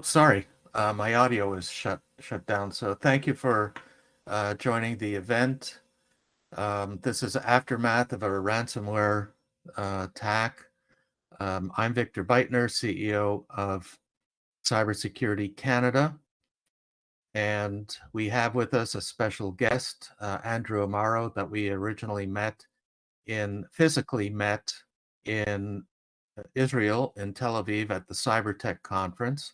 Sorry, my audio is shut down. So thank you for joining the event. This is aftermath of a ransomware attack. I'm Victor Beitner, CEO of Cybersecurity Canada, and we have with us a special guest, Andrew Amaro, that we originally physically met in Israel, in Tel Aviv at the CyberTech conference.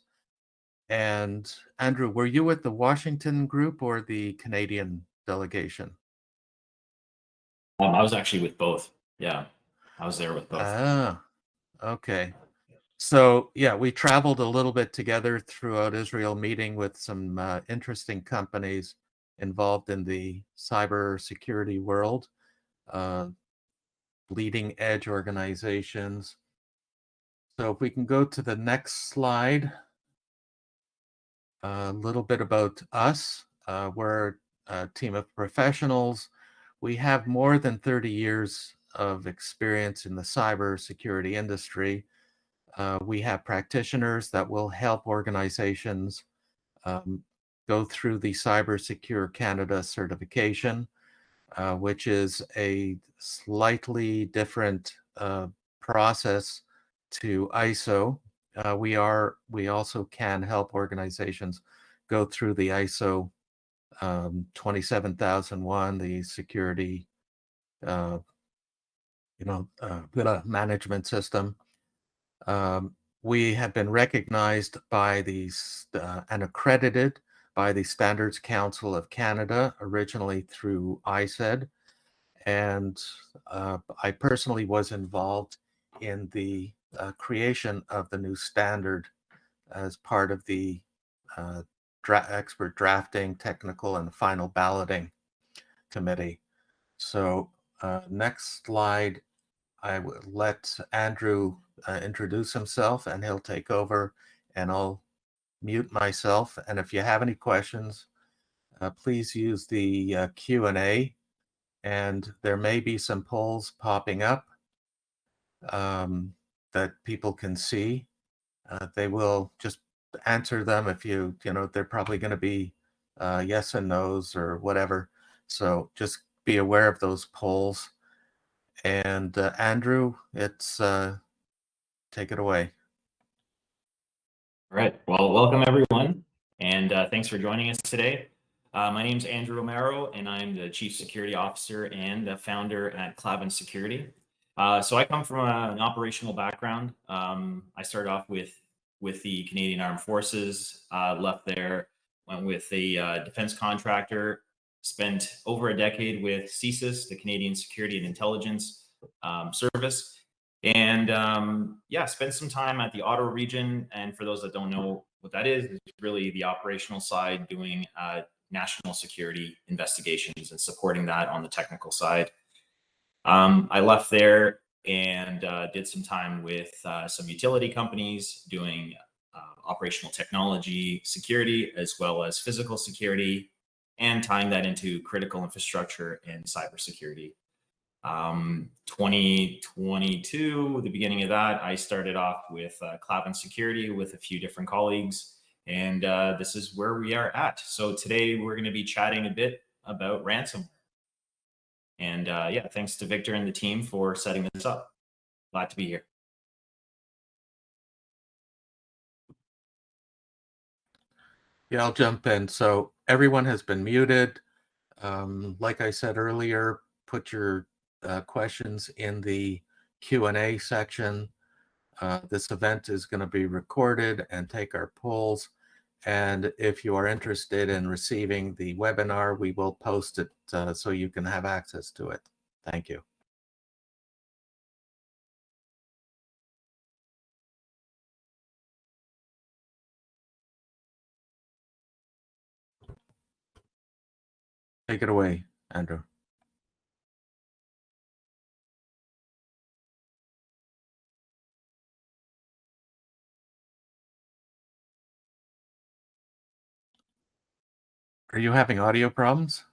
And Andrew, were you with the Washington group or the Canadian delegation? I was actually with both. Yeah, I was there with both. Ah, okay. So yeah, we traveled a little bit together throughout Israel, meeting with some interesting companies involved in the cybersecurity world, uh, leading edge organizations. So if we can go to the next slide, a little bit about us. We're a team of professionals. We have more than 30 years of experience in the cybersecurity industry. We have practitioners that will help organizations um, go through the Cyber Secure Canada certification, which is a slightly different process to ISO. We also can help organizations go through the ISO 27001, the security, uh, management system. We have been recognized by and accredited by the Standards Council of Canada, originally through ISED. And I personally was involved in the creation of the new standard as part of the uh, expert drafting, technical, and final balloting committee. So next slide, I will let Andrew introduce himself and he'll take over, and I'll mute myself. And if you have any questions, please use the Q&A, and there may be some polls popping up that people can see. They will just answer them if they're probably going to be yes and no's or whatever. So just be aware of those polls. And Andrew, it's take it away. All right. Well, welcome everyone, and thanks for joining us today. My name is Andrew Amaro, and I'm the Chief Security Officer and the founder at Clavin Security. So I come from an operational background. I started off with the Canadian Armed Forces, left there, went with a defense contractor, spent over a decade with CSIS, the Canadian Security and Intelligence Service. And yeah, spent some time at the Ottawa region. And for those that don't know what that is, it's really the operational side, doing national security investigations and supporting that on the technical side. I left there and did some time with some utility companies doing operational technology security, as well as physical security, and tying that into critical infrastructure and cybersecurity. 2022, the beginning of that, I started off with Clavin Security with a few different colleagues, and this is where we are at. So today we're going to be chatting a bit about ransomware. And yeah, thanks to Victor and the team for setting this up. Glad to be here. Yeah, I'll jump in. So everyone has been muted. Like I said earlier, put your questions in the Q&A section. This event is going to be recorded and take our polls. And if you are interested in receiving the webinar, we will post it so you can have access to it. Thank you. Take it away, Andrew. Are you having audio problems?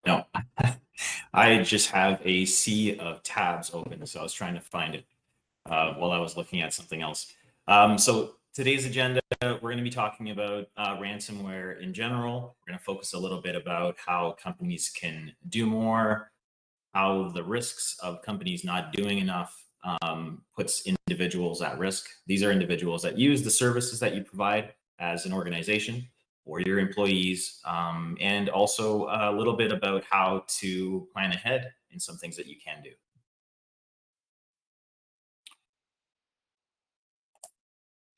No, I just have a sea of tabs open, so I was trying to find it. while I was looking at something else. So today's agenda, we're going to be talking about ransomware in general. We're going to focus a little bit about how companies can do more, how the risks of companies not doing enough puts individuals at risk. These are individuals that use the services that you provide as an organization or your employees, and also a little bit about how to plan ahead in some things that you can do.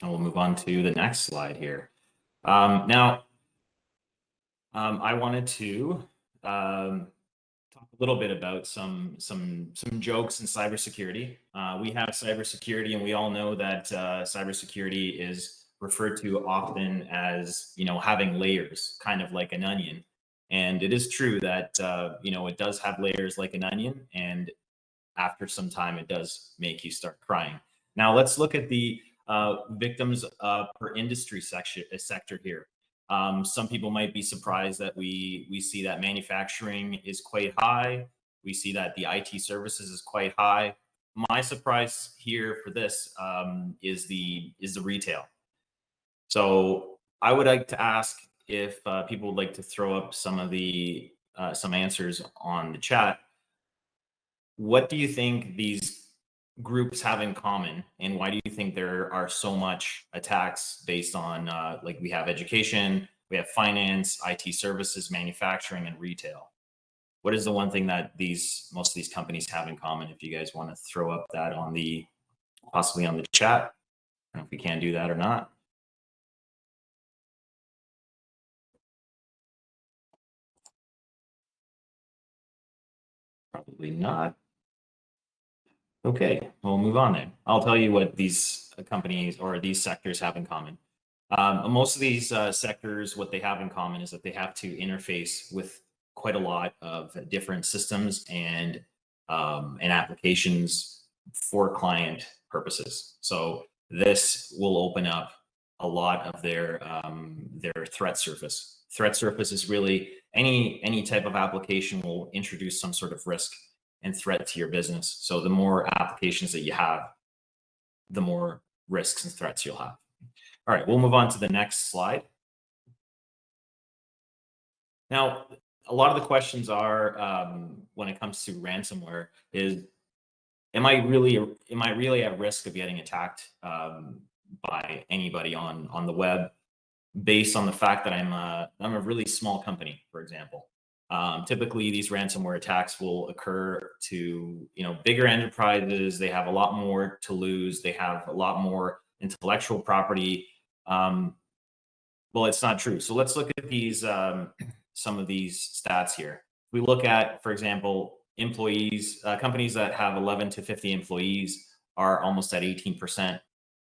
And we'll move on to the next slide here. Now, I wanted to talk a little bit about some jokes in cybersecurity. We have cybersecurity, and we all know that cybersecurity is referred to often as, having layers, kind of like an onion. And it is true that it does have layers like an onion, and after some time, it does make you start crying. Now, let's look at the victims per industry sector here. Some people might be surprised that we see that manufacturing is quite high. We see that the IT services is quite high. My surprise here for this is the retail. So I would like to ask if people would like to throw up some of the some answers on the chat. What do you think these groups have in common, and why do you think there are so much attacks based on like we have education, we have finance, IT services, manufacturing, and retail? What is the one thing that most of these companies have in common? If you guys want to throw up that on possibly on the chat, I don't know if we can do that or not. Probably not. Okay, we'll move on then. I'll tell you what these companies or these sectors have in common. Most of these sectors, what they have in common is that they have to interface with quite a lot of different systems and applications for client purposes. So this will open up a lot of their threat surface. Threat surface is really any type of application will introduce some sort of risk and threat to your business. So the more applications that you have, the more risks and threats you'll have. All right, we'll move on to the next slide. Now, a lot of the questions are when it comes to ransomware is, am I really at risk of getting attacked by anybody on the web based on the fact that I'm a really small company, for example? Typically, these ransomware attacks will occur to bigger enterprises. They have a lot more to lose. They have a lot more intellectual property. Well, it's not true. So let's look at these some of these stats here. We look at, for example, employees. Companies that have 11 to 50 employees are almost at 18%.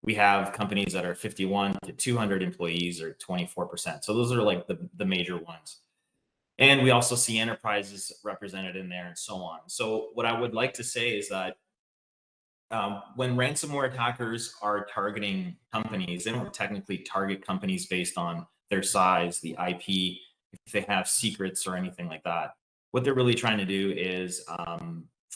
We have companies that are 51 to 200 employees, or 24%. So those are like the major ones. And we also see enterprises represented in there and so on. So what I would like to say is that when ransomware attackers are targeting companies, they don't technically target companies based on their size, the IP, if they have secrets or anything like that. What they're really trying to do is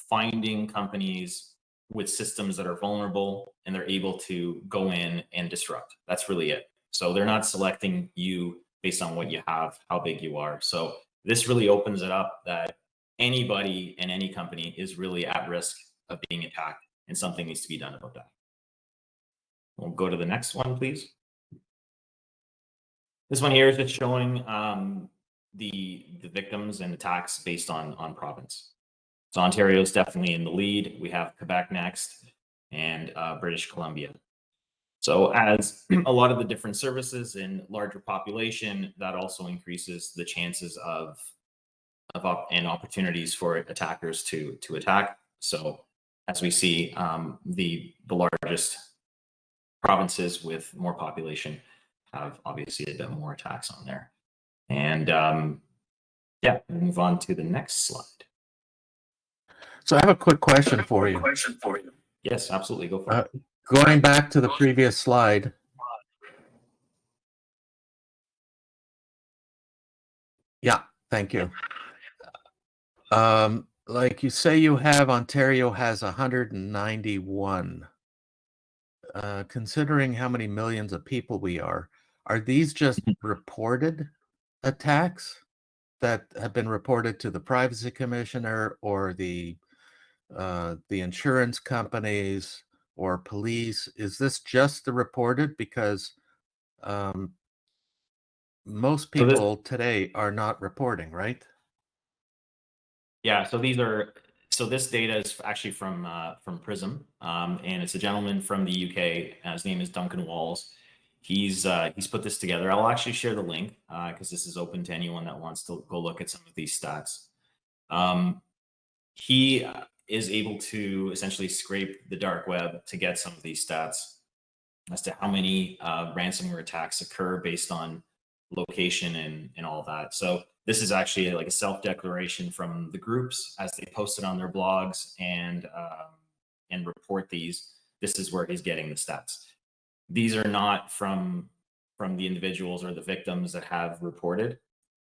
finding companies with systems that are vulnerable and they're able to go in and disrupt. That's really it. So they're not selecting you based on what you have, how big you are. So this really opens it up that anybody and any company is really at risk of being attacked, and something needs to be done about that. We'll go to the next one, please. This one here is just showing the victims and attacks based on province. So Ontario is definitely in the lead. We have Quebec next, and British Columbia. So as a lot of the different services in larger population, that also increases the chances of and opportunities for attackers to attack. So as we see, the largest provinces with more population have obviously a bit more attacks on there. And yeah, we'll move on to the next slide. So I have a quick question for you. Yes, absolutely. Go for it. Going back to the previous slide. Yeah, thank you. Like you say, you have Ontario has 191 considering how many millions of people we are these just reported attacks that have been reported to the privacy commissioner or the insurance companies or police? Is this just the reported? Because um, most So this, people today are not reporting, right? yeah, so this data is actually from Prism, and it's a gentleman from the UK. His name is Duncan Walls. He's put this together. I'll actually share the link because this is open to anyone that wants to go look at some of these stats. He is able to essentially scrape the dark web to get some of these stats as to how many ransomware attacks occur based on location and all that. So this is actually like a self-declaration from the groups as they post it on their blogs and report these. This is where he's getting the stats. These are not from the individuals or the victims that have reported,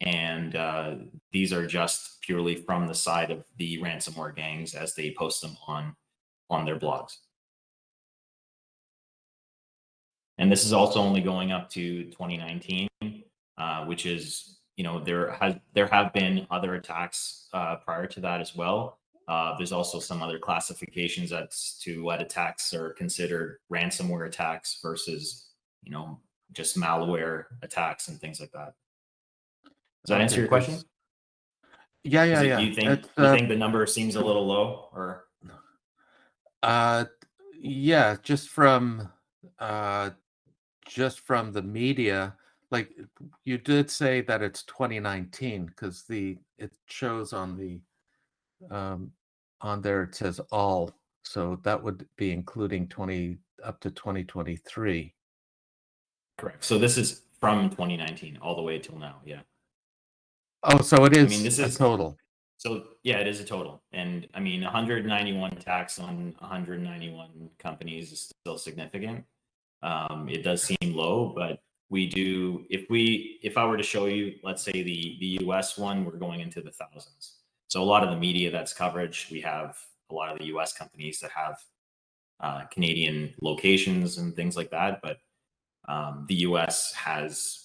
and these are just purely from the side of the ransomware gangs as they post them on their blogs. And this is also only going up to 2019, which is, there have been other attacks prior to that as well. There's also some other classifications as to what attacks are considered ransomware attacks versus, just malware attacks and things like that. Does that answer Okay, your question? because yeah, Is yeah, it, do yeah. you think It's the number seems a little low, or? uh, yeah, uh, just from the media. Like you did say that it's 2019 because it shows um, on there it says all, so that would be including 20 up to 2023. Correct. So this is from 2019 all the way till now. Yeah. Oh, so it I mean, is this a is, total. so yeah, it is a total. And I mean, 191 attacks on 191 companies is still significant. It does seem low, but we do, if I were to show you, let's say the US one, we're going into the thousands. So a lot of the media that's coverage, we have a lot of the US companies that have Canadian locations and things like that. But the US has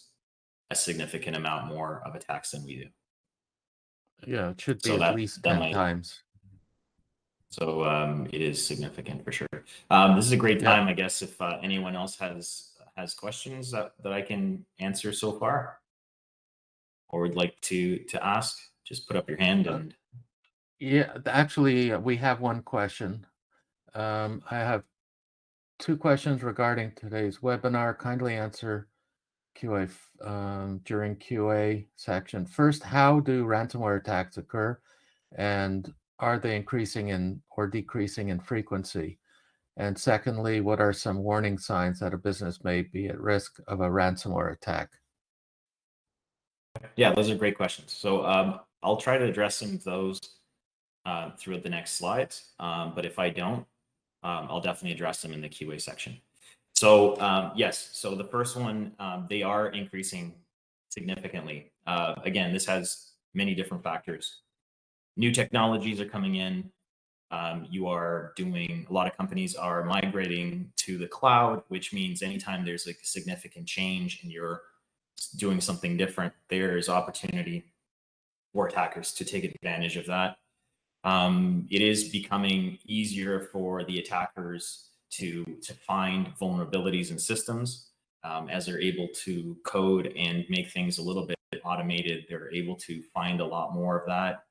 a significant amount more of attacks than we do. Yeah, it should be So at least that 10 might, times. so it is significant for sure. This is a great Yeah. time, I guess, if anyone else has questions that I can answer so far, or would like to ask, just put up your hand Uh, and. yeah, actually, we have one question. I have two questions regarding today's webinar. Kindly answer QA during QA section. First, how do ransomware attacks occur, and are they increasing in or decreasing in frequency? And secondly, what are some warning signs that a business may be at risk of a ransomware attack? Yeah, those are great questions. So I'll try to address some of those throughout the next slides. But if I don't, I'll definitely address them in the QA section. So yes, so the first one, they are increasing significantly. Again, this has many different factors. New technologies are coming in. A lot of companies are migrating to the cloud, which means anytime there's like a significant change and you're doing something different, there's opportunity for attackers to take advantage of that. It is becoming easier for the attackers to find vulnerabilities in systems as they're able to code and make things a little bit automated. They're able to find a lot more of that.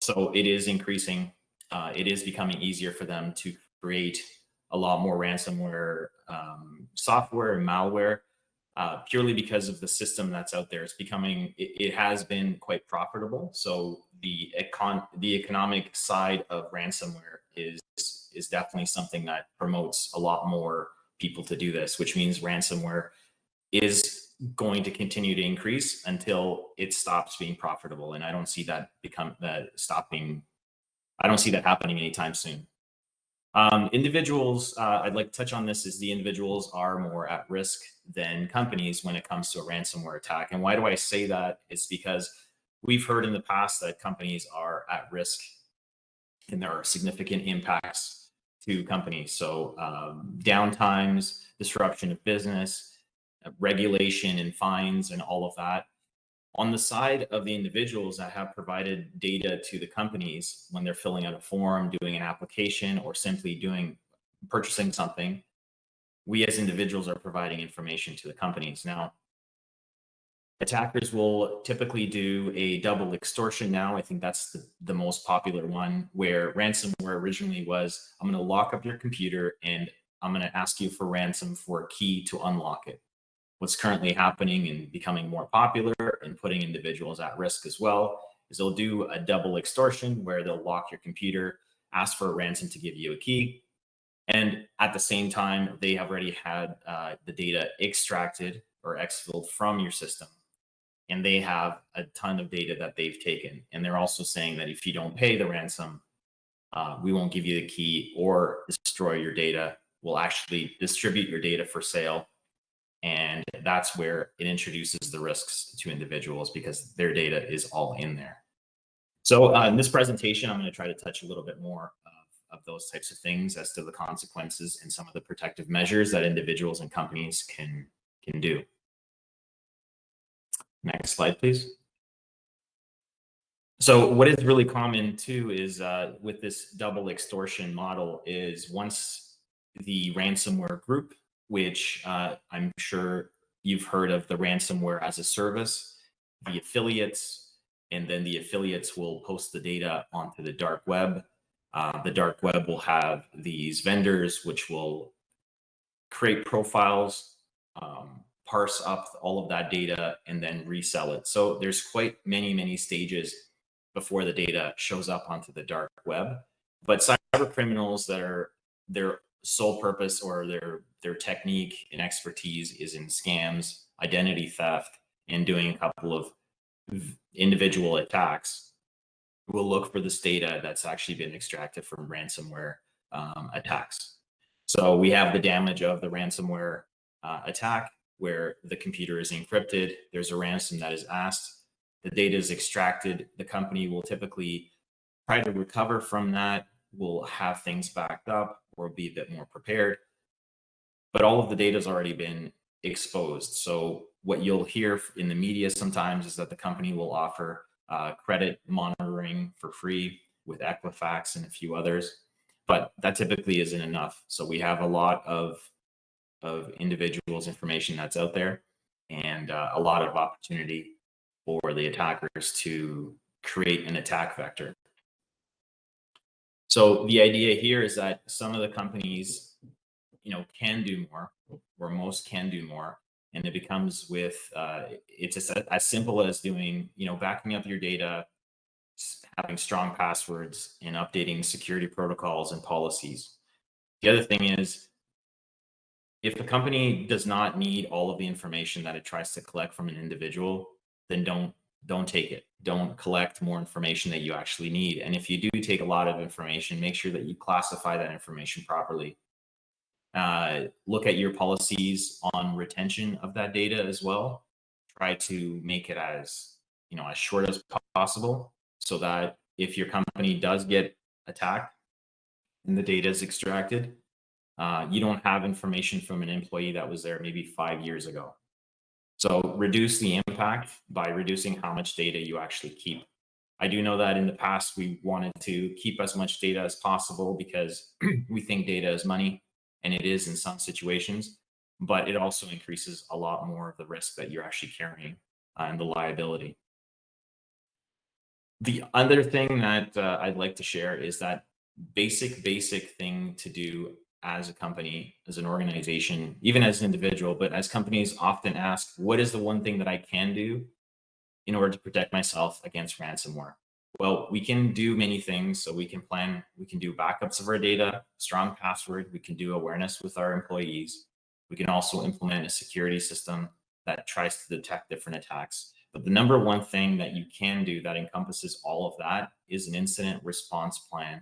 So it is increasing. It is becoming easier for them to create a lot more ransomware software and malware purely because of the system that's out there. It has been quite profitable. So the economic side of ransomware is definitely something that promotes a lot more people to do this, which means ransomware is going to continue to increase until it stops being profitable. And I don't see that I don't see that happening anytime soon. Individuals, I'd like to touch on this, is the individuals are more at risk than companies when it comes to a ransomware attack. And why do I say that? It's because we've heard in the past that companies are at risk and there are significant impacts to companies. So downtimes, disruption of business, regulation and fines and all of that. On the side of the individuals that have provided data to the companies when they're filling out a form, doing an application, or simply purchasing something, we as individuals are providing information to the companies. Now, attackers will typically do a double extortion now. I think that's the most popular one, where ransomware originally was, I'm going to lock up your computer and I'm going to ask you for ransom for a key to unlock it. What's currently happening and becoming more popular and putting individuals at risk as well is they'll do a double extortion where they'll lock your computer, ask for a ransom to give you a key. And at the same time, they have already had the data extracted or exfilled from your system. And they have a ton of data that they've taken. And they're also saying that if you don't pay the ransom, we won't give you the key or destroy your data. We'll actually distribute your data for sale. And that's where it introduces the risks to individuals because their data is all in there. So in this presentation, I'm going to try to touch a little bit more of those types of things as to the consequences and some of the protective measures that individuals and companies can do. Next slide, please. So what is really common too is with this double extortion model is once the ransomware group, which I'm sure you've heard of the ransomware as a service, the affiliates, and then the affiliates will post the data onto the dark web. The dark web will have these vendors which will create profiles, parse up all of that data, and then resell it. So there's quite many stages before the data shows up onto the dark web. But cyber criminals that are their sole purpose or their technique and expertise is in scams, identity theft, and doing a couple of individual attacks, will look for this data that's actually been extracted from ransomware attacks. So we have the damage of the ransomware attack where the computer is encrypted. There's a ransom that is asked. The data is extracted. The company will typically try to recover from that, will have things backed up or be a bit more prepared. But all of the data has already been exposed. So what you'll hear in the media sometimes is that the company will offer credit monitoring for free with Equifax and a few others, but that typically isn't enough. So we have a lot of individuals' information that's out there and a lot of opportunity for the attackers to create an attack vector. So the idea here is that some of the companies, can do more, or most can do more, and it becomes with it's as simple as doing, backing up your data, having strong passwords, and updating security protocols and policies. The other thing is, if a company does not need all of the information that it tries to collect from an individual, then don't take it. Don't collect more information that you actually need. And if you do take a lot of information, make sure that you classify that information properly. Look at your policies on retention of that data as well. Try to make it as short as possible, so that if your company does get attacked and the data is extracted, you don't have information from an employee that was there maybe 5 years ago. So reduce the impact by reducing how much data you actually keep. I do know that in the past, we wanted to keep as much data as possible because we think data is money, and it is in some situations, but it also increases a lot more of the risk that you're actually carrying and the liability. The other thing that I'd like to share is that basic thing to do as a company, as an organization, even as an individual, but as companies often ask, what is the one thing that I can do in order to protect myself against ransomware? Well, we can do many things. So we can do backups of our data, strong password, we can do awareness with our employees. We can also implement a security system that tries to detect different attacks. But the number one thing that you can do that encompasses all of that is an incident response plan.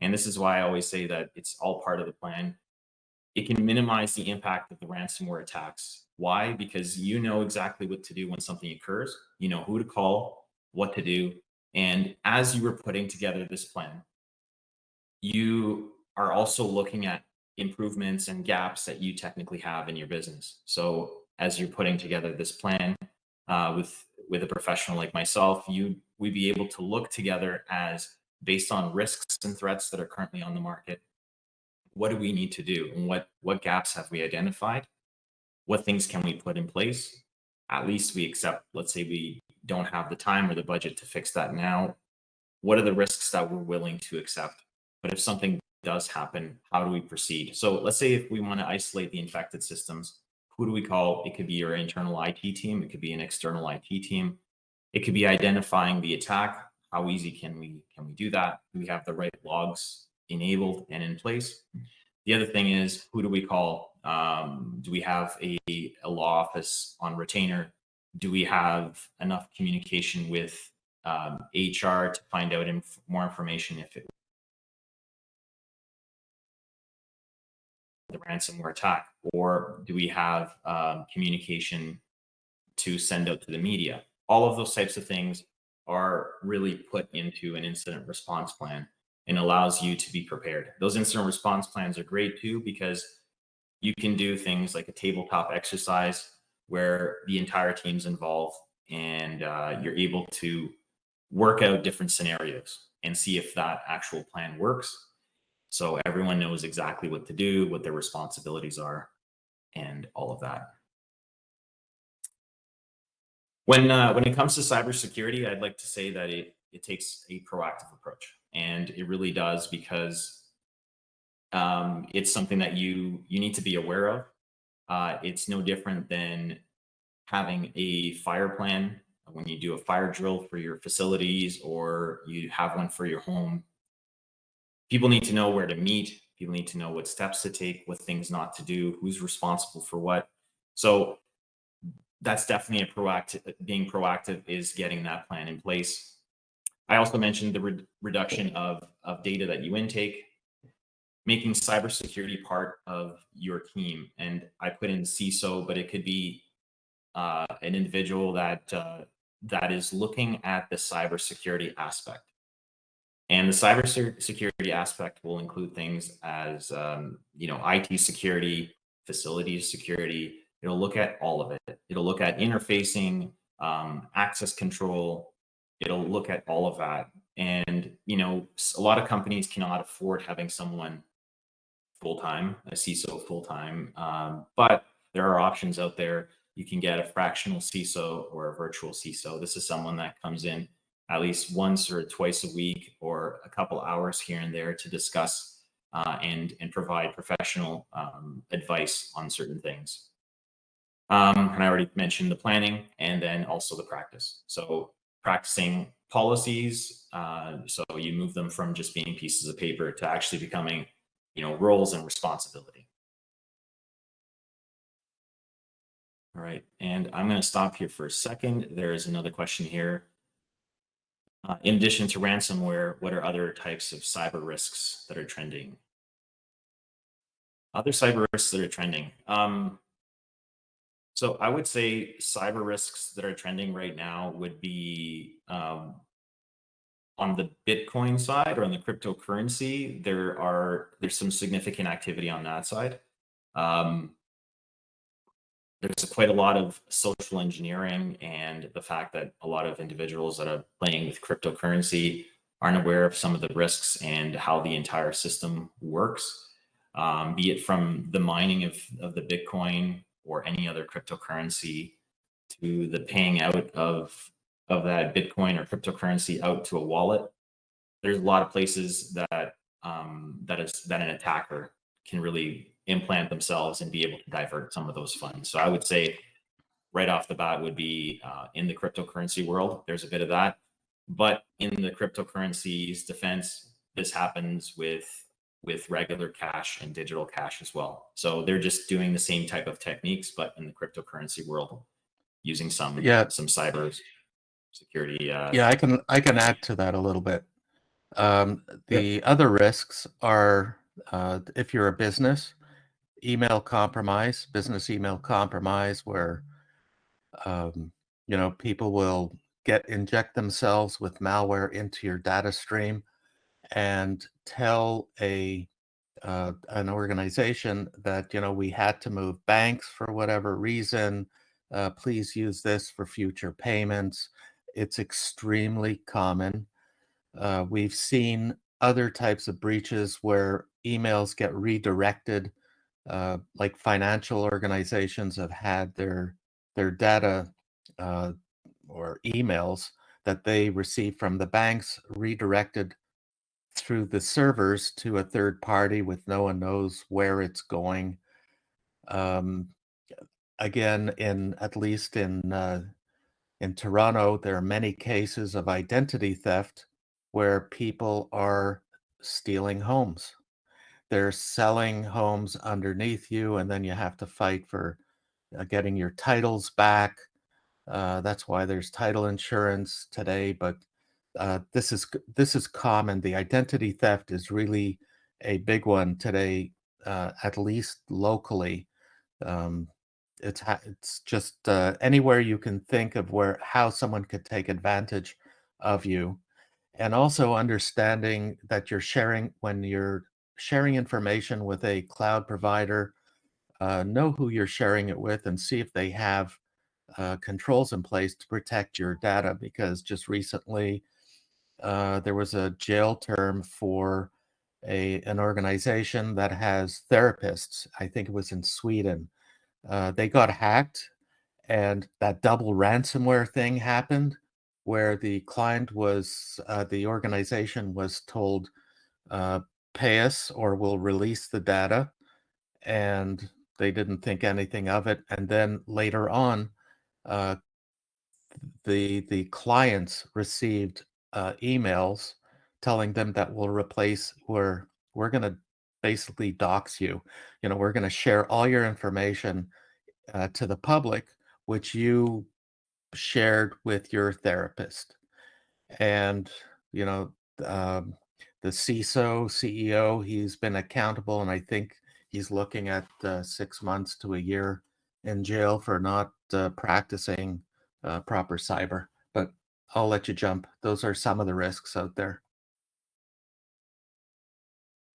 And this is why I always say that it's all part of the plan. It can minimize the impact of the ransomware attacks. Why? Because you know exactly what to do when something occurs. You know who to call, what to do. And as you were putting together this plan, you are also looking at improvements and gaps that you technically have in your business. So as you're putting together this plan with a professional like myself, we'd be able to look together as based on risks and threats that are currently on the market. What do we need to do, and what gaps have we identified? What things can we put in place? At least we accept. Let's say we don't have the time or the budget to fix that now. What are the risks that we're willing to accept? But if something does happen, how do we proceed? So let's say if we want to isolate the infected systems, who do we call? It could be your internal IT team. It could be an external IT team. It could be identifying the attack. How easy can we do that? Do we have the right logs enabled and in place? The other thing is, who do we call? Do we have a law office on retainer? Do we have enough communication with HR to find out more information if it the ransomware attack, or do we have communication to send out to the media? All of those types of things are really put into an incident response plan and allows you to be prepared. Those incident response plans are great too, because you can do things like a tabletop exercise where the entire team's involved, and you're able to work out different scenarios and see if that actual plan works. So everyone knows exactly what to do, what their responsibilities are, and all of that. When it comes to cybersecurity, I'd like to say that it takes a proactive approach, and it really does, because it's something that you need to be aware of. It's no different than having a fire plan when you do a fire drill for your facilities or you have one for your home. People need to know where to meet. People need to know what steps to take, what things not to do, who's responsible for what. So that's definitely a proactive. Being proactive is getting that plan in place. I also mentioned the reduction of data that you intake, making cybersecurity part of your team. And I put in CISO, but it could be an individual that is looking at the cybersecurity aspect. And the cybersecurity aspect will include things as IT security, facilities security. It'll look at all of it. It'll look at interfacing, access control. It'll look at all of that. And a lot of companies cannot afford having someone full time, a CISO full time, but there are options out there. You can get a fractional CISO or a virtual CISO. This is someone that comes in at least once or twice a week or a couple hours here and there to discuss and provide professional advice on certain things. And I already mentioned the planning and then also the practice. So practicing policies, so you move them from just being pieces of paper to actually becoming roles and responsibility. All right, and I'm going to stop here for a second. There is another question here. In addition to ransomware, what are other types of cyber risks that are trending? Other cyber risks that are trending. So I would say cyber risks that are trending right now would be on the Bitcoin side or on the cryptocurrency. There's some significant activity on that side. There's quite a lot of social engineering, and the fact that a lot of individuals that are playing with cryptocurrency aren't aware of some of the risks and how the entire system works, be it from the mining of the Bitcoin or any other cryptocurrency to the paying out of that Bitcoin or cryptocurrency out to a wallet. There's a lot of places that an attacker can really implant themselves and be able to divert some of those funds. So I would say right off the bat would be in the cryptocurrency world, there's a bit of that. But in the cryptocurrency's defense, this happens with regular cash and digital cash as well. So they're just doing the same type of techniques, but in the cryptocurrency world, using some cyber security. Yeah, I can add to that a little bit. The other risks are if you're a business, business email compromise, where people will inject themselves with malware into your data stream and tell a an organization that, we had to move banks for whatever reason. Please use this for future payments. It's extremely common. We've seen other types of breaches where emails get redirected, like financial organizations have had their data or emails that they receive from the banks redirected through the servers to a third party with no one knows where it's going. Um, Again, at least in Toronto, there are many cases of identity theft where people are stealing homes. They're selling homes underneath you, and then you have to fight for getting your titles back. That's why there's title insurance today, but this is common. The identity theft is really a big one today, at least locally. Um, it's just anywhere you can think of how someone could take advantage of you, and also understanding that when you're sharing information with a cloud provider, know who you're sharing it with and see if they have controls in place to protect your data, because just recently there was a jail term for an organization that has therapists. I think it was in Sweden. They got hacked, and that double ransomware thing happened where the organization was told, uh, pay us or we'll release the data. And they didn't think anything of it. And then later on, uh, the clients received emails telling them that we're going to basically dox you. We're going to share all your information to the public, which you shared with your therapist. And you know um, the CEO, he's been accountable, and I think he's looking at 6 months to a year in jail for not practicing proper cyber. But I'll let you jump. Those are some of the risks out there.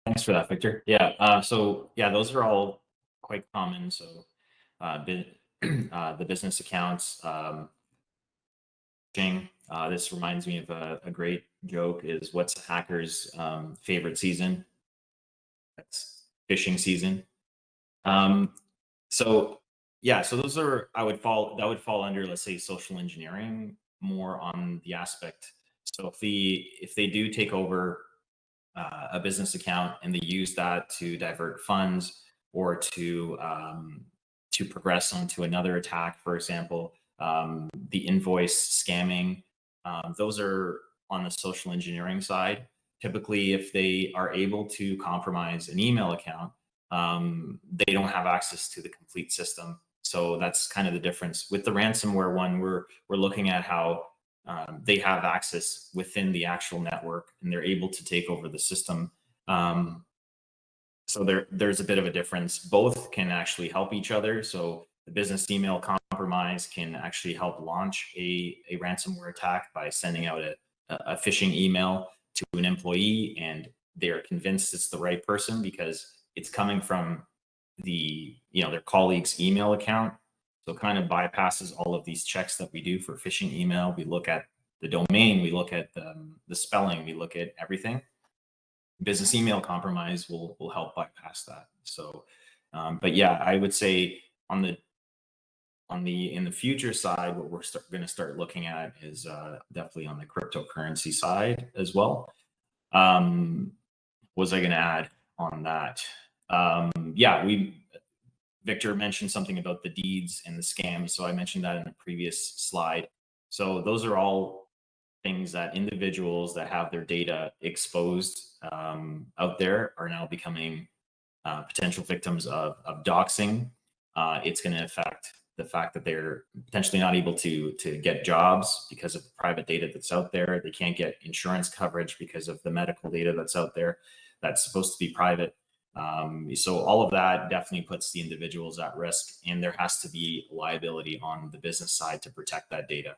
Thanks for that, Victor. Yeah. So yeah, those are all quite common. So, the business accounts, this reminds me of a great joke. Is what's a hacker's favorite season? That's fishing season. Um, so yeah, so those are that would fall under, let's say, social engineering more on the aspect. So if they do take over a business account and they use that to divert funds or to progress onto another attack, for example, the invoice scamming, those are on the social engineering side. Typically, if they are able to compromise an email account, they don't have access to the complete system. So that's kind of the difference. With the ransomware one, we're looking at how they have access within the actual network and they're able to take over the system. So there's a bit of a difference. Both can actually help each other. So the business email compromise can actually help launch a ransomware attack by sending out a phishing email to an employee, and they're convinced it's the right person because it's coming from their colleague's email account. So it kind of bypasses all of these checks that we do for phishing email. We look at the domain, we look at the spelling, we look at everything. Business email compromise will help bypass that. So, but yeah, I would say in the future side, what we're going to start looking at is definitely on the cryptocurrency side as well. Was I going to add on that? Yeah, Victor mentioned something about the deeds and the scams. So I mentioned that in a previous slide. So those are all things that individuals that have their data exposed out there are now becoming potential victims of doxing. It's going to affect the fact that they're potentially not able to get jobs because of the private data that's out there. They can't get insurance coverage because of the medical data that's out there that's supposed to be private. So all of that definitely puts the individuals at risk, and there has to be liability on the business side to protect that data.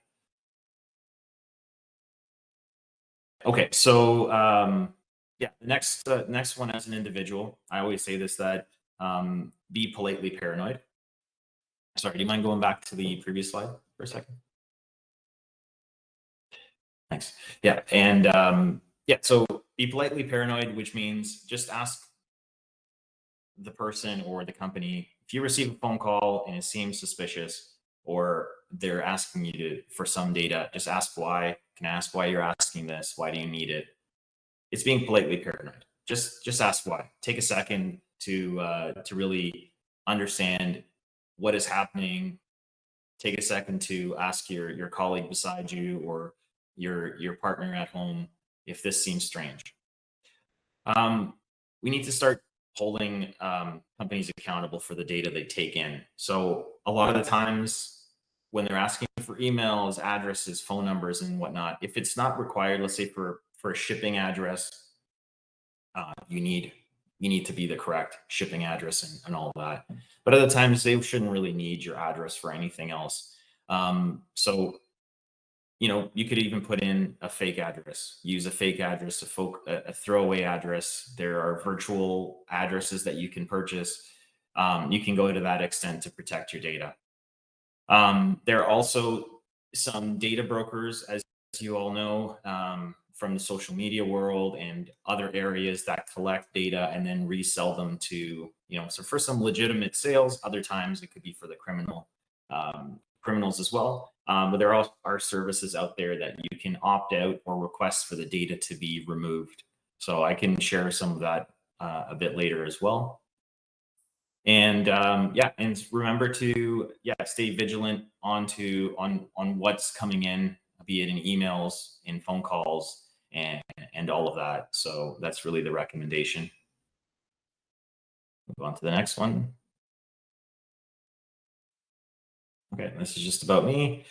Okay, so Yeah, the next one as an individual, I always say this, that be politely paranoid. Sorry, do you mind going back to the previous slide for a second? Thanks. Yeah, and yeah, so be politely paranoid, which means just ask the person or the company, if you receive a phone call and it seems suspicious, or they're asking you for some data, just ask why. Can I ask why you're asking this? Why do you need it? It's being politely paranoid. Just ask why. Take a second to really understand what is happening. Take a second to ask your colleague beside you or your partner at home if this seems strange. We need to start holding companies accountable for the data they take in. So a lot of the times when they're asking for emails, addresses, phone numbers, and whatnot, if it's not required, let's say for a shipping address, you need to be the correct shipping address and all that. But other times they shouldn't really need your address for anything else. So you could even put in a fake address, use a fake address, a throwaway address. There are virtual addresses that you can purchase. You can go to that extent to protect your data. There are also some data brokers, as you all know, from the social media world and other areas that collect data and then resell them to, so for some legitimate sales, other times it could be for the criminals as well. But there are services out there that you can opt out or request for the data to be removed. So I can share some of that a bit later as well. And yeah, and remember to stay vigilant on what's coming in, be it in emails, in phone calls, and all of that. So that's really the recommendation. Move on to the next one. Okay, this is just about me.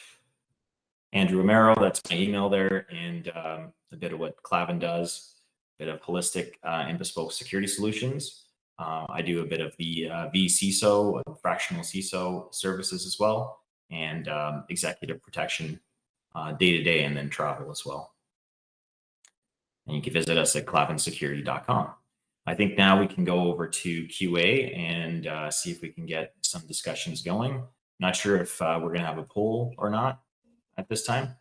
Andrew Amaro, that's my email there, and a bit of what Clavin does, a bit of holistic and bespoke security solutions. I do a bit of the vCISO, fractional CISO services as well, and executive protection day to day, and then travel as well. And you can visit us at clavinsecurity.com. I think now we can go over to QA and see if we can get some discussions going. Not sure if we're going to have a poll or not at this time.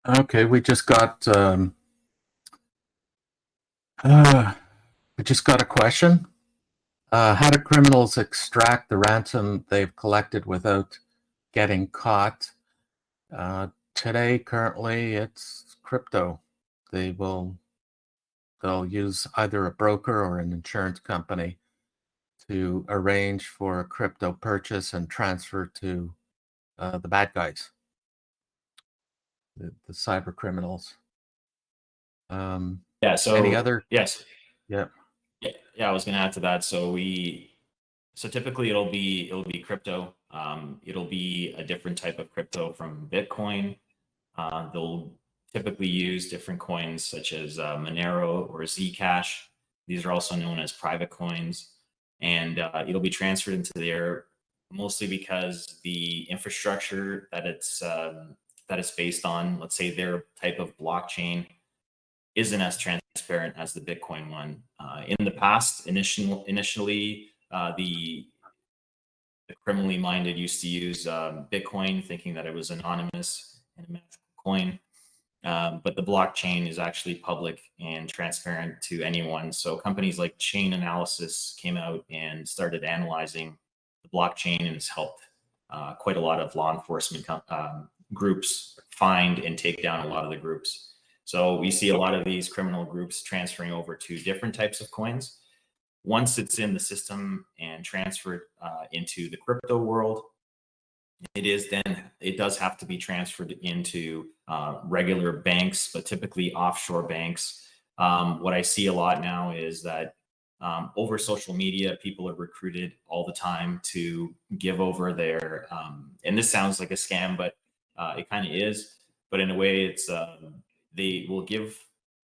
Okay, we just got a question. How do criminals extract the ransom they've collected without getting caught? Today, currently, it's crypto. They'll use either a broker or an insurance company to arrange for a crypto purchase and transfer to the bad guys, the cyber criminals. Yeah. So any other? yes. Yeah. Yeah. I was going to add to that. So typically it'll be crypto. It'll be a different type of crypto from Bitcoin. They'll typically use different coins such as Monero or Zcash. These are also known as private coins, and it'll be transferred into there mostly because the infrastructure that it's based on, let's say their type of blockchain, isn't as transparent as the Bitcoin one. In the past, initially, the criminally minded used to use Bitcoin, thinking that it was anonymous and a magical coin. But the blockchain is actually public and transparent to anyone. So companies like Chain Analysis came out and started analyzing the blockchain, and has helped quite a lot of law enforcement groups find and take down a lot of the groups. So we see a lot of these criminal groups transferring over to different types of coins. Once it's in the system and transferred into the crypto world, it does have to be transferred into regular banks, but typically offshore banks. What I see a lot now is that over social media, people are recruited all the time to give over their, and this sounds like a scam, but it kind of is. But in a way, it's they will give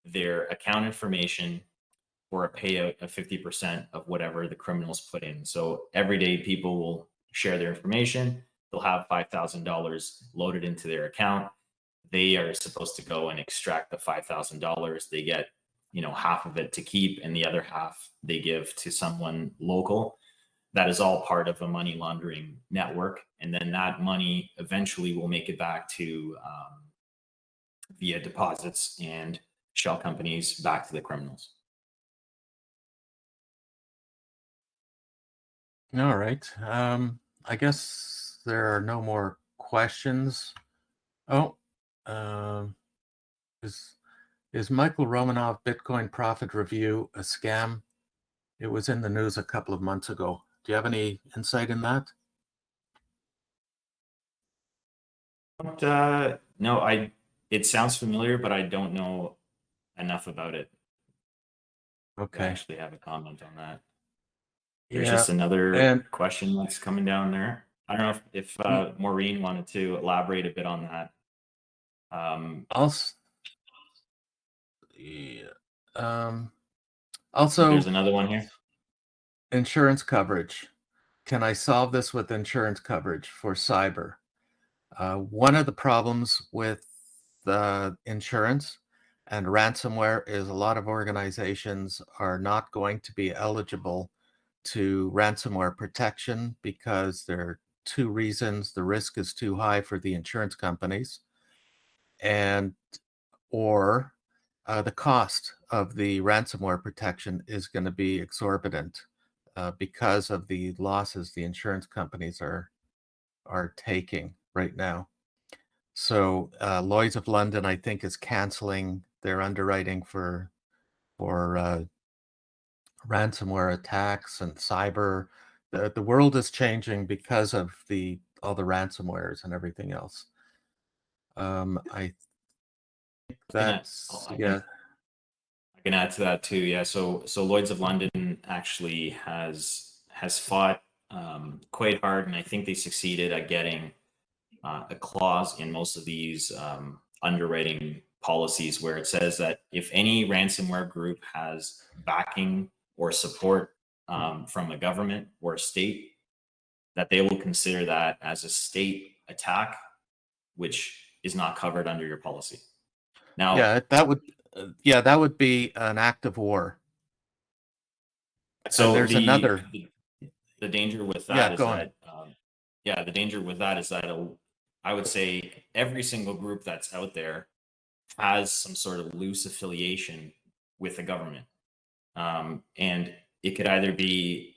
their account information for a payout of 50% of whatever the criminals put in. So everyday people will share their information. They'll have $5,000 loaded into their account. they are supposed to go and extract the $5,000. They get, half of it to keep, and the other half they give to someone local. That is all part of a money laundering network. And then that money eventually will make it back to, via deposits and shell companies, back to the criminals. All right. I guess there are no more questions. Oh, is Michael Romanov Bitcoin Profit Review a scam? It was in the news a couple of months ago. Do you have any insight in that? No, it sounds familiar, but I don't know enough about it to Okay. actually have a comment on that. There's Yeah. just another And question that's coming down there. I don't know if Maureen wanted to elaborate a bit on that. also, yeah, There's another one here. Insurance coverage. Can I solve this with insurance coverage for cyber? One of the problems with insurance and ransomware is a lot of organizations are not going to be eligible to ransomware protection because there are two reasons. The risk is too high for the insurance companies, and or the cost of the ransomware protection is going to be exorbitant because of the losses the insurance companies are taking right now. So Lloyd's of London, I think, is canceling their underwriting for ransomware attacks and cyber. The world is changing because of all the ransomwares and everything else. I think that's yeah. I can add to that too. Yeah. So Lloyd's of London actually has fought quite hard, and I think they succeeded at getting a clause in most of these underwriting policies where it says that if any ransomware group has backing or support from a government or a state, that they will consider that as a state attack, which is not covered under your policy. Now, that would be an act of war. so there's another. The danger with that is go on. that, the danger with that is that I would say every single group that's out there has some sort of loose affiliation with the government. And it could either be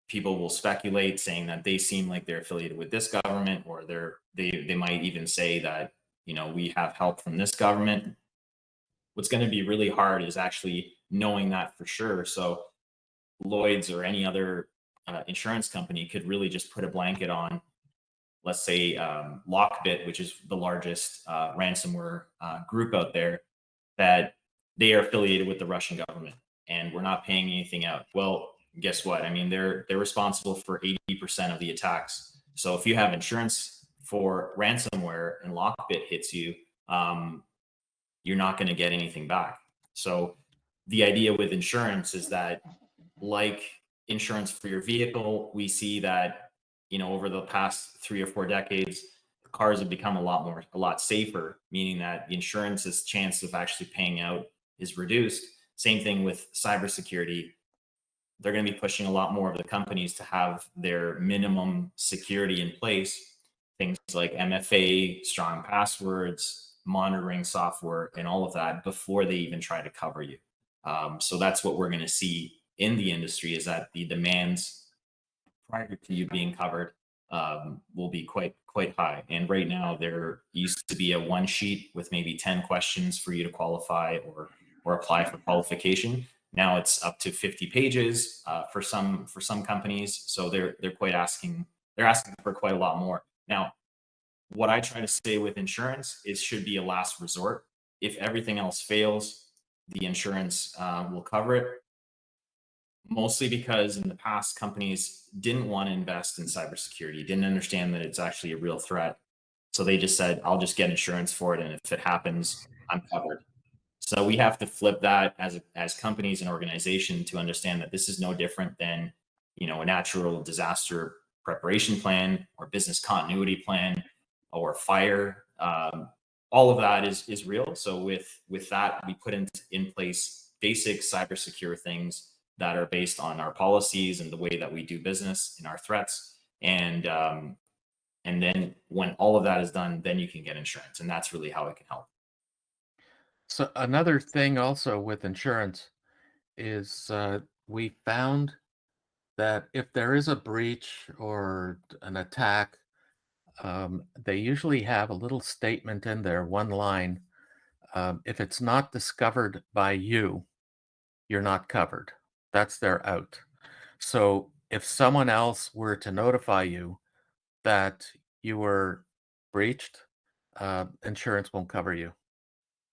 people will speculate saying that they seem like they're affiliated with this government, or they might even say that, we have help from this government. What's going to be really hard is actually knowing that for sure. So Lloyd's or any other insurance company could really just put a blanket on, let's say, Lockbit, which is the largest ransomware group out there, that they are affiliated with the Russian government and we're not paying anything out. Well, guess what? I mean, they're responsible for 80% of the attacks. So if you have insurance for ransomware and Lockbit hits you, you're not going to get anything back. So the idea with insurance is that, like insurance for your vehicle, we see that, over the past 3 or 4 decades, cars have become a lot safer, meaning that the insurance's chance of actually paying out is reduced. Same thing with cybersecurity. They're going to be pushing a lot more of the companies to have their minimum security in place. Things like MFA, strong passwords, monitoring software, and all of that before they even try to cover you. So that's what we're going to see in the industry, is that the demands prior to you being covered will be quite high. And right now there used to be a one sheet with maybe 10 questions for you to qualify or apply for qualification. Now it's up to 50 pages for some companies. So they're asking for quite a lot more. Now, what I try to say with insurance is should be a last resort. If everything else fails, the insurance will cover it. Mostly because in the past, companies didn't want to invest in cybersecurity, didn't understand that it's actually a real threat. So they just said, I'll just get insurance for it, and if it happens, I'm covered. So we have to flip that as companies and organization to understand that this is no different than, a natural disaster preparation plan or business continuity plan or fire. all of that is real. So with that, we put in place basic cyber secure things that are based on our policies and the way that we do business and our threats. And then when all of that is done, then you can get insurance, and that's really how it can help. So another thing also with insurance is we found that if there is a breach or an attack, they usually have a little statement in there, one line. If it's not discovered by you, you're not covered. That's their out. So if someone else were to notify you that you were breached, insurance won't cover you.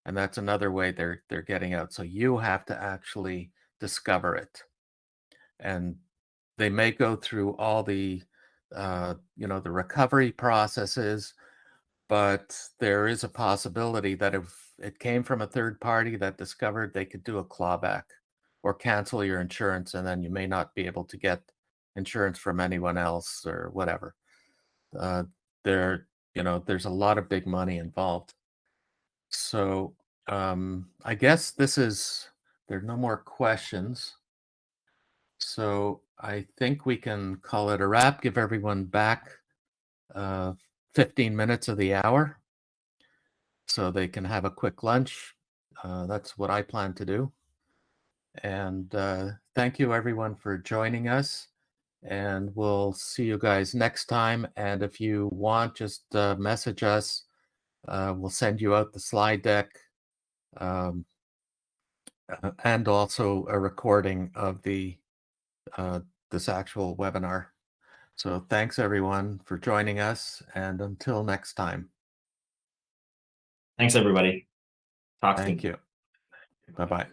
And that's another way they're getting out. So you have to actually discover it. And they may go through all the the recovery processes, but there is a possibility that if it came from a third party that discovered, they could do a clawback or cancel your insurance, and then you may not be able to get insurance from anyone else or whatever. Uh, there, there's a lot of big money involved. So I guess there are no more questions. So I think we can call it a wrap, give everyone back uh, 15 minutes of the hour so they can have a quick lunch. That's what I plan to do. And thank you everyone for joining us. And we'll see you guys next time. And if you want, just message us. We'll send you out the slide deck and also a recording of this actual webinar. So thanks everyone for joining us, and until next time. Thanks, everybody. Talk soon. Thank you. Bye-bye.